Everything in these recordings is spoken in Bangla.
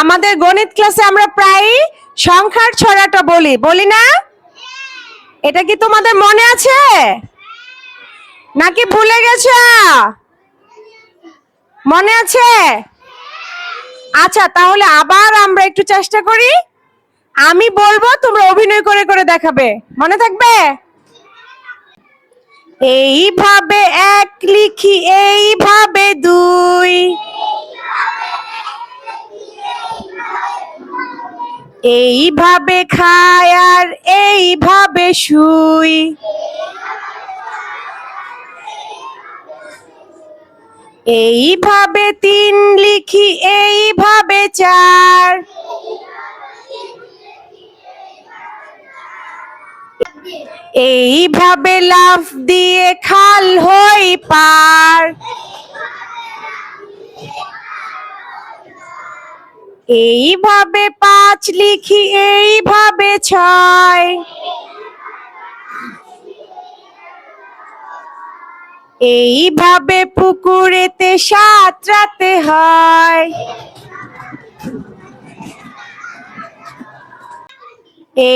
আমাদের গণিত ক্লাসে আমরা প্রায় সংখ্যার ছড়াটা বলি, বলি না? এটা কি তোমাদের মনে আছে নাকি ভুলে গেছো? মনে আছে? আচ্ছা, তাহলে আবার আমরা একটু চেষ্টা করি। আমি বলবো, তোমরা অভিনয় করে করে দেখাবে। মনে থাকবে? এইভাবে এক লিখি, এইভাবে দুই, এইভাবে খায় আর এইভাবে শুই, এইভাবে তিন লিখি, এইভাবে চার, এইভাবে লাফ দিয়ে খাল হই পার, এইভাবে পাঁচ লিখি, এইভাবে ছয়, এইভাবে পুকুরেতে সাঁতরাতে হয়,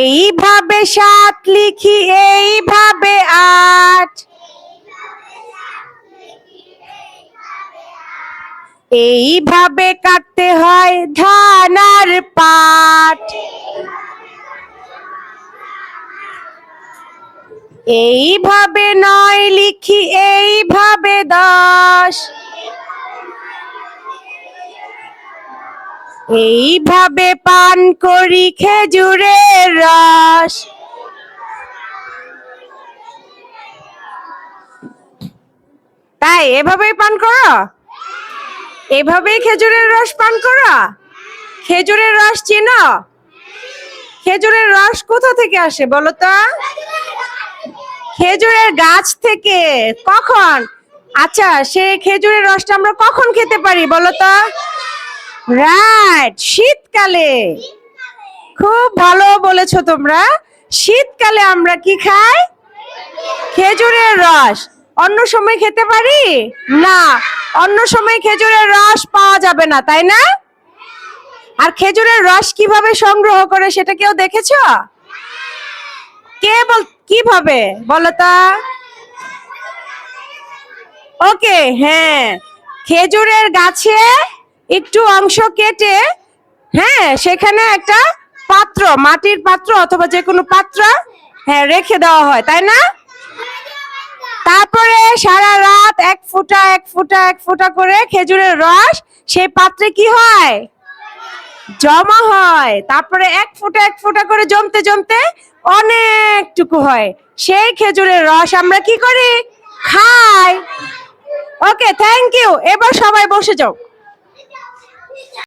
এইভাবে সাত লিখি, এইভাবে আট, এইভাবে কাটতে হয় ধান আর পাট, এইভাবে নয় লিখি, এইভাবে দশ, এইভাবে পান করি খেজুরের রস। তাই এভাবেই পান করো? এভাবেই খেজুরের রস পান করো? খেজুরের রস চিনো? খেজুরের রস কোথা থেকে আসে বলো তো? খেজুরের গাছ থেকে। কখন? আচ্ছা, সেই খেজুরের রসটা আমরা কখন খেতে পারি বলো তো? রাইট, শীতকালে। খুব ভালো বলেছো তোমরা। শীতকালে আমরা কি খাই? খেজুরের রস। অন্য সময় খেতে পারি না, অন্য সময় খেজুরের রস পাওয়া যাবে না, তাই না? আর খেজুরের রস কিভাবে সংগ্রহ করে সেটা কেউ দেখেছো? কিভাবে বলো তো? ওকে, হ্যাঁ, খেজুরের গাছে একটু অংশ কেটে, হ্যাঁ, সেখানে একটা পাত্র, মাটির পাত্র অথবা যে কোনো পাত্র, হ্যাঁ, রেখে দেওয়া হয়, তাই না? তারপরে সারা রাত এক ফোঁটা এক ফোঁটা এক ফোঁটা করে খেজুরের রস সেই পাত্রে কি হয়? জমা হয়। তারপরে এক ফোঁটা এক ফোঁটা করে জমতে জমতে অনেকটুকু হয়। সেই খেজুরের রস আমরা কি করি? খাই। ওকে, থ্যাংক ইউ। এবার সবাই বসে যাও।